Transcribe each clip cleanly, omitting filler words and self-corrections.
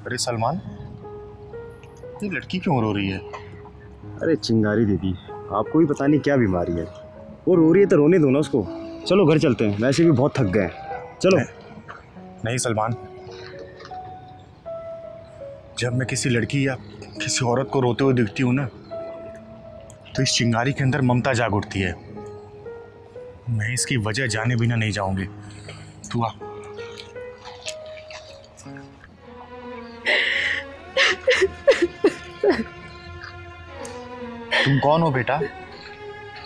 अरे सलमान, ये लड़की क्यों रो रही है? अरे चिंगारी दीदी, आपको भी पता नहीं क्या बीमारी है। वो रो रही है तो रोने दो ना उसको। चलो घर चलते हैं, वैसे भी बहुत थक गए। चलो। नहीं सलमान, जब मैं किसी लड़की या किसी औरत को रोते हुए दिखती हूँ ना, तो इस चिंगारी के अंदर ममता जाग उठती है। मैं इसकी वजह जाने बिना नहीं जाऊंगी। तू आ। तुम कौन हो बेटा,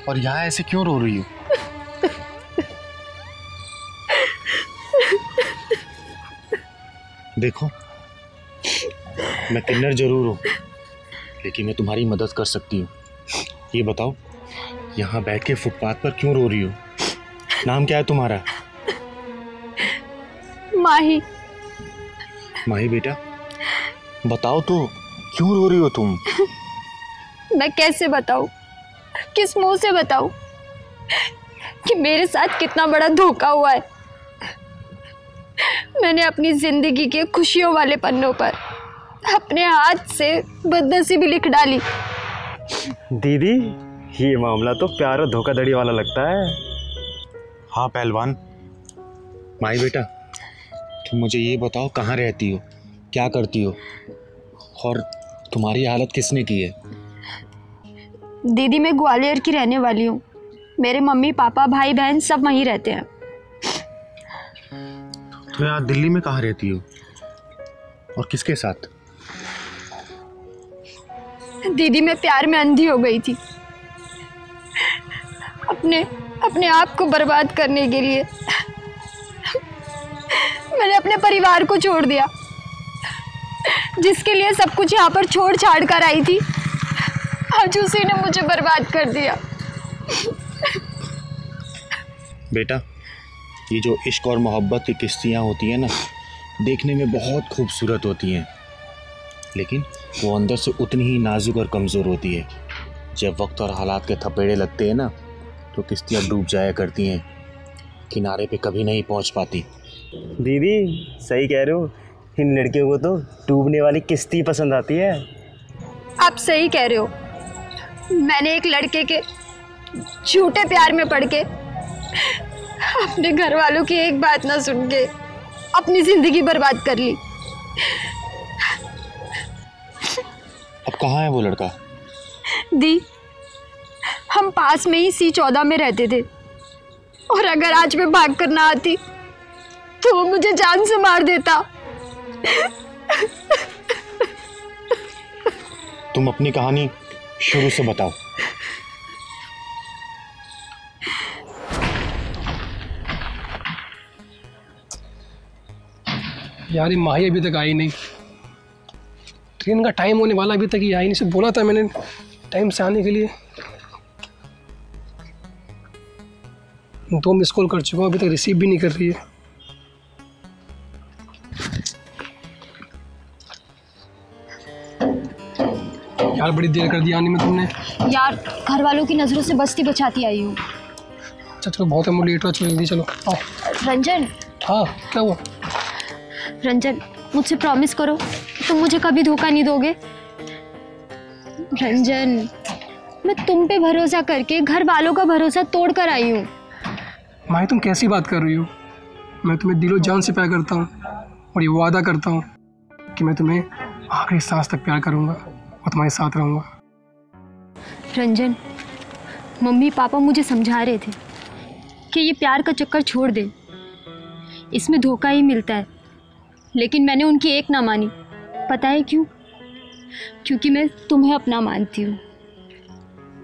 और यहाँ ऐसे क्यों रो रही हो? देखो, मैं किन्नर जरूर हूँ, लेकिन मैं तुम्हारी मदद कर सकती हूँ। ये बताओ, यहाँ बैठ के फुटपाथ पर क्यों रो रही हो? नाम क्या है तुम्हारा? माही। माही बेटा, बताओ तो, क्यों रो रही हो तुम? मैं कैसे बताऊं, किस मुंह से बताऊं कि मेरे साथ कितना बड़ा धोखा हुआ है। मैंने अपनी जिंदगी के खुशियों वाले पन्नों पर अपने हाथ से बदनसीबी लिख डाली। दीदी, ये मामला तो प्यार और धोखाधड़ी वाला लगता है। हाँ पहलवान। माही बेटा, तुम मुझे ये बताओ, कहाँ रहती हो, क्या करती हो, और तुम्हारी हालत किसने की है? दीदी, मैं ग्वालियर की रहने वाली हूँ। मेरे मम्मी पापा भाई बहन सब वहीं रहते हैं। तो यहाँ दिल्ली में कहाँ रहती हो, और किसके साथ? दीदी, मैं प्यार में अंधी हो गई थी। अपने आप को बर्बाद करने के लिए मैंने अपने परिवार को छोड़ दिया, जिसके लिए सब कुछ यहाँ पर छोड़ छाड़ कर आई थी। आज उसी ने मुझे बर्बाद कर दिया। बेटा, ये जो इश्क और मोहब्बत की किस्तियाँ होती हैं ना, देखने में बहुत खूबसूरत होती हैं, लेकिन वो अंदर से उतनी ही नाजुक और कमज़ोर होती है। जब वक्त और हालात के थपेड़े लगते हैं ना, तो किस्तियाँ डूब जाया करती हैं, किनारे पे कभी नहीं पहुंच पाती। दीदी सही कह रहे हो, इन लड़कियों को तो डूबने वाली किस्ती पसंद आती है। आप सही कह रहे हो। मैंने एक लड़के के झूठे प्यार में पड़ के, अपने घर वालों की एक बात ना सुन के अपनी जिंदगी बर्बाद कर ली। अब कहाँ है वो लड़का? दी, हम पास में ही C14 में रहते थे, और अगर आज मैं भाग कर ना आती तो वो मुझे जान से मार देता। तुम अपनी कहानी शुरू से बताओ। यार, ये माही अभी तक आई नहीं। ट्रेन का टाइम होने वाला, अभी तक ये आई नहीं। से बोला था मैंने टाइम से आने के लिए। 2 मिस कॉल कर चुका हूँ, अभी तक रिसीव भी नहीं कर रही है। यार, बड़ी देर कर दी आने में तुमने। यार, घर वालों की नजरों से बचती बचाती आई हूँ। अच्छा चलो, बहुत हम लेट हो, चलो जल्दी चलो। आओ। रंजन। हाँ, क्या हुआ? रंजन, मुझसे प्रॉमिस करो, तुम मुझे कभी धोखा नहीं दोगे। रंजन, मैं तुम पे भरोसा करके घर वालों का भरोसा तोड़ कर आई हूँ। माही, तुम कैसी बात कर रही हो? मैं तुम्हें दिलो जान से प्यार करता हूँ, और ये वादा करता हूँ कि मैं तुम्हें आखिरी सांस तक प्यार करूँगा और तुम्हारे साथ रहूँगा। रंजन, मम्मी पापा मुझे समझा रहे थे कि ये प्यार का चक्कर छोड़ दे, इसमें धोखा ही मिलता है, लेकिन मैंने उनकी एक ना मानी। पता है क्यों? क्योंकि मैं तुम्हें अपना मानती हूँ,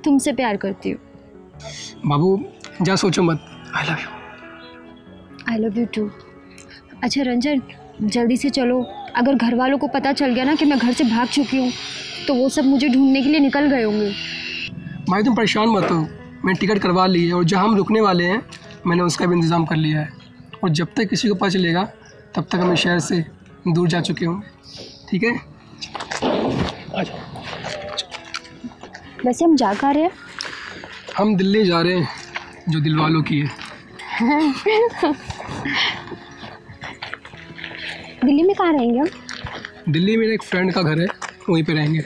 तुमसे प्यार करती हूँ। बाबू, जा सोचो मत। I love you. I love you too. अच्छा रंजन, जल्दी से चलो। अगर घर वालों को पता चल गया ना कि मैं घर से भाग चुकी हूँ, तो वो सब मुझे ढूंढने के लिए निकल गए होंगे। भाई, तुम परेशान मत हो, मैंने टिकट करवा ली है, और जहाँ हम रुकने वाले हैं मैंने उसका भी इंतज़ाम कर लिया है। और जब तक किसी को पता चलेगा, तब तक हम इस शहर से दूर जा चुके होंगे। ठीक है? आ जाओ। वैसे हम जा कहाँ रहे हैं? हम दिल्ली जा रहे हैं, जो दिल वालों की है। दिल्ली में कहाँ रहेंगे हम? दिल्ली में एक फ्रेंड का घर है, वहीं पे रहेंगे।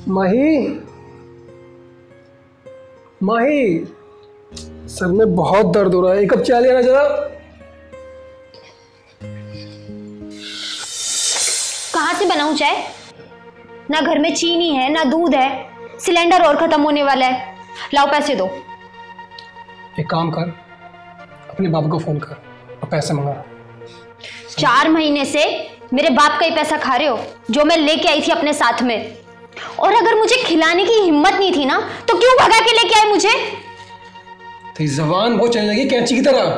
माही, माही, सर में बहुत दर्द हो रहा है, एक कप चाय लेना जरा। कहाँ से बनाऊं चाय? ना घर में चीनी है ना दूध है, सिलेंडर और खत्म होने वाला है। लाओ पैसे दो। एक काम कर, अपने बाप को फोन कर और पैसे मंगा। 4 महीने से मेरे बाप का ही पैसा खा रहे हो, जो मैं लेके आई थी अपने साथ में। और अगर मुझे खिलाने की हिम्मत नहीं थी ना, तो क्यों भगा के लेके आए मुझे? तेरी जबान बहुत चलने लगी कैंची की तरह,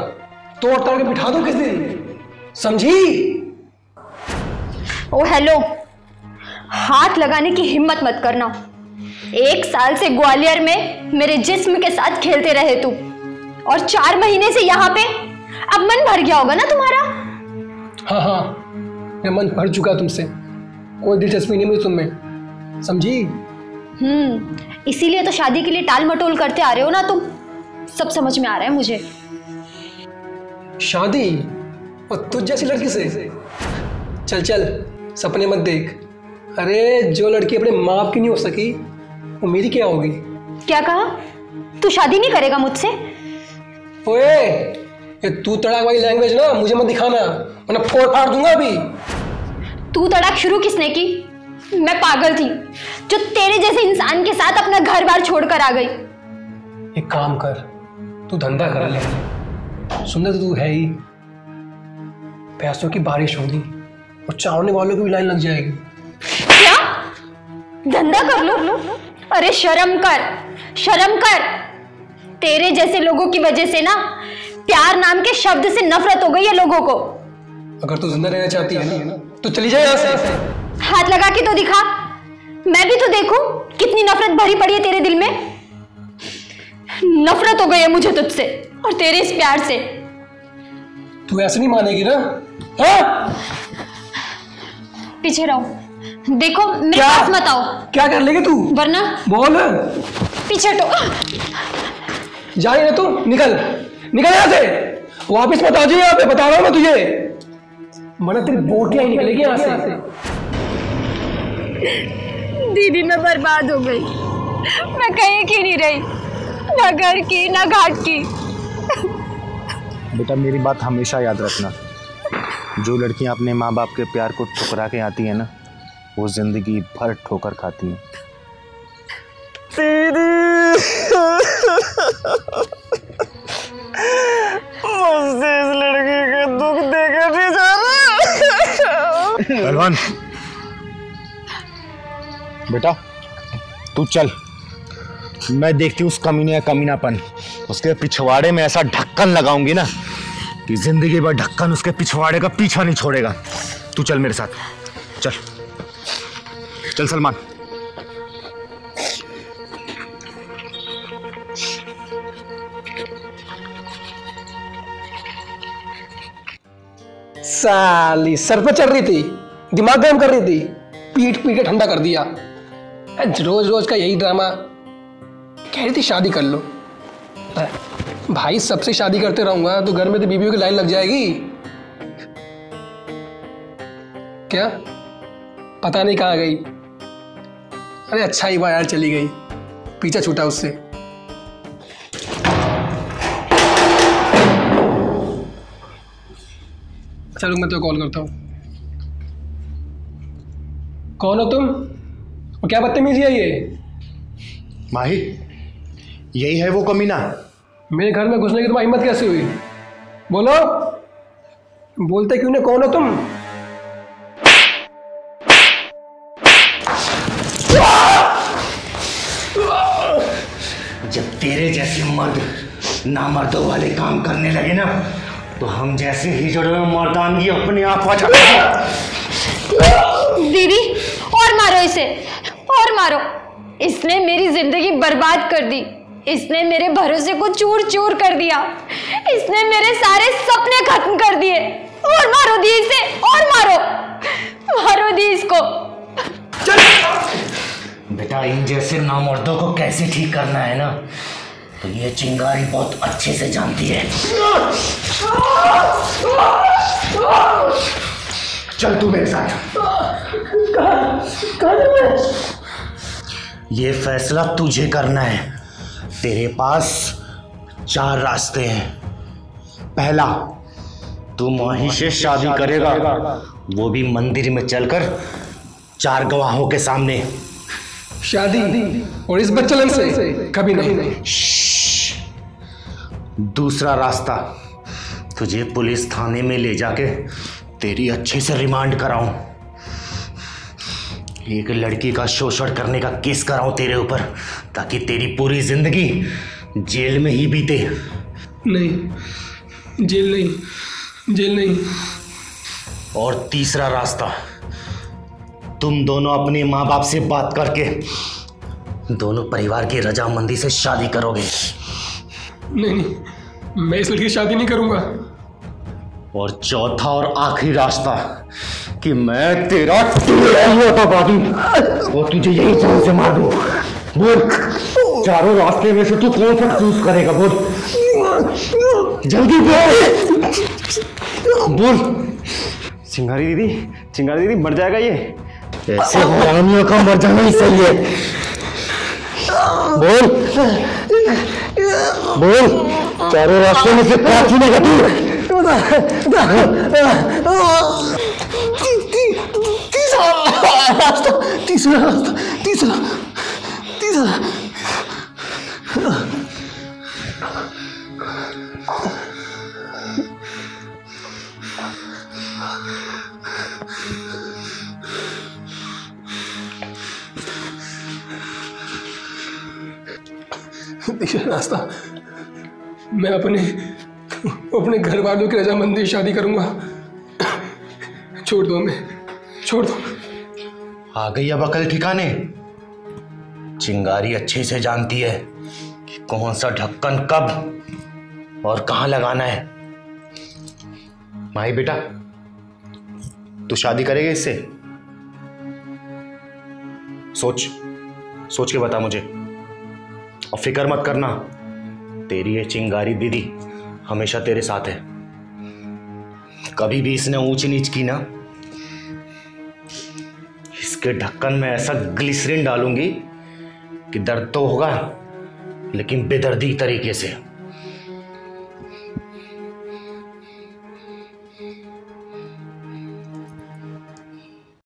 तोड़ ताड़ के बिठा दो किस दिन, समझी? ओ हेलो, हाथ लगाने की हिम्मत मत करना। 1 साल से ग्वालियर में मेरे जिस्म के साथ खेलते रहे तुम, और 4 महीने से यहाँ पे। अब मन भर गया होगा ना तुम्हारा? हाँ हाँ, मेरा मन भर चुका तुमसे, कोई दिलचस्पी नहीं मुझे तुममें, समझी? इसीलिए तो शादी के लिए टाल मटोल करते आ रहे हो ना तुम। सब समझ में आ रहा है मुझे। शादी? और तुझ जैसी लड़की से? चल चल, सपने मत देख। अरे जो लड़की अपने माँ बाप की नहीं हो सकी, वो मेरी क्या होगी? क्या कहा? तू शादी नहीं करेगा मुझसे? ओए, ये तू तड़ाक वाली लैंग्वेज ना मुझे मत दिखाना, वरना फोड़ फाड़ दूंगा अभी। तू तड़ाक शुरू किसने की? मैं पागल थी जो तेरे जैसे इंसान के साथ अपना घर बार छोड़कर आ गई। एक काम कर, तू धंधा कर ले, सुंदर तो तू है ही, पैसों की बारिश होगी और चावने वालों की भी लाइन लग जाएगी। क्या? धंधा कर लो? अरे शर्म कर, शर्म कर। तेरे जैसे लोगों की वजह से ना प्यार नाम के शब्द से नफरत हो गई है लोगों को। अगर तू जिंदा रहना चाहती है ना तो चली जाए यहाँ से। हाथ लगा के तो दिखा, मैं भी तो देखूं कितनी नफरत भरी पड़ी है तेरे दिल में। नफरत हो गई है मुझे तुझसे और तेरे इस प्यार से। तू ऐसे नहीं मानेगी ना? हाँ? पीछे रहो, देखो मेरे पास मत आओ। क्या कर लेगी तू? वरना बोल। पीछे हटो। जा रही ना तू? निकल निकल यहाँ से, वापस मत आ जाइए यहाँ पे, बता रहा हूँ मैं तुझे, वरना तेरी बोटियां ही निकलेगी यहाँ से। दीदी मैं बर्बाद हो गई, मैं कहीं की नहीं रही, ना घर की ना घाट की। बेटा मेरी बात हमेशा याद रखना, जो लड़कियां अपने माँ बाप के प्यार को ठुकरा के आती हैं ना, वो जिंदगी भर ठोकर खाती हैं। मुझसे इस लड़की का दुख देकर नहीं जाना। पहलवान बेटा तू चल, मैं देखती हूँ उस कमीने या कमीनापन, उसके पिछवाड़े में ऐसा ढक्कन लगाऊंगी ना कि जिंदगी भर ढक्कन उसके पिछवाड़े का पीछा नहीं छोड़ेगा। तू चल मेरे साथ, चल चल सलमान। साली सर पे चढ़ रही थी, दिमाग गर्म कर रही थी, पीट पीट के ठंडा कर दिया। रोज रोज का यही ड्रामा। कह रही थी शादी कर लो, भाई सबसे शादी करते रहूंगा तो घर में तो बीवियों की लाइन लग जाएगी। क्या पता नहीं कहाँ गई? अरे अच्छा ही हुआ यार चली गई, पीछा छूटा उससे। चलो मैं तो कॉल करता हूँ। कौन हो तुम और क्या बदतमीजी है ये? माही यही है वो कमीना। मेरे घर में घुसने की तुम्हारी हिम्मत कैसे हुई? बोलो, बोलते क्यों नहीं? कौन हो तुम? जब तेरे जैसे मर्द नामर्दों वाले काम करने लगे ना, तो हम जैसे हिजड़ों में मर्दानगी अपने आप आ जाती है। दीदी और मारो इसे, और मारो। इसने मेरी जिंदगी बर्बाद कर दी, इसने मेरे भरोसे को चूर चूर कर दिया, इसने मेरे सारे सपने खत्म कर दिए। और मारो दी इसे, और मारो, मारो दी इसको। बेटा इन जैसे नामर्दों को कैसे ठीक करना है ना, तो ये चिंगारी बहुत अच्छे से जानती है। चल तू मेरे साथ। ये फैसला तुझे करना है। तेरे पास 4 रास्ते हैं। पहला, तू माही से शादी करेगा, वो भी मंदिर में चलकर 4 गवाहों के सामने। शादी और इस बच्चलन से कभी नहीं। दूसरा रास्ता, तुझे पुलिस थाने में ले जाके तेरी अच्छे से रिमांड कराऊं, एक लड़की का शोषण करने का केस कराऊं तेरे ऊपर, ताकि तेरी पूरी जिंदगी जेल में ही बीते। नहीं, जेल नहीं। और तीसरा रास्ता, तुम दोनों अपने माँ बाप से बात करके दोनों परिवार की रजामंदी से शादी करोगे। नहीं, मैं इस लड़की से शादी नहीं करूंगा। और चौथा और आखिरी रास्ता, कि मैं तेरा और तुझे यही जान से मार दूं। बोल, चारों रास्ते में से तू कौन सा चूज करेगा? बोल जल्दी बोल। चिंगारी दीदी मर जाएगा ये? ऐसे हरामियों का मर जाना ही सही है। बोल, चारों रास्ते में से क्या चुनेगा तू? तीसरा। तीसरा रास्ता, मैं अपने घर वालों की रजामंदी से शादी करूंगा। छोड़ दो। आ गई अब अकल ठिकाने। चिंगारी अच्छे से जानती है कि कौन सा ढक्कन कब और कहां लगाना है। माही बेटा, तू शादी करेगा इससे? सोच के बता मुझे, और फिक्र मत करना, तेरी ये चिंगारी दीदी हमेशा तेरे साथ है। कभी भी इसने ऊंच नीच की ना, इसके ढक्कन में ऐसा ग्लिसरीन डालूंगी कि दर्द तो होगा, लेकिन बेदर्दी तरीके से।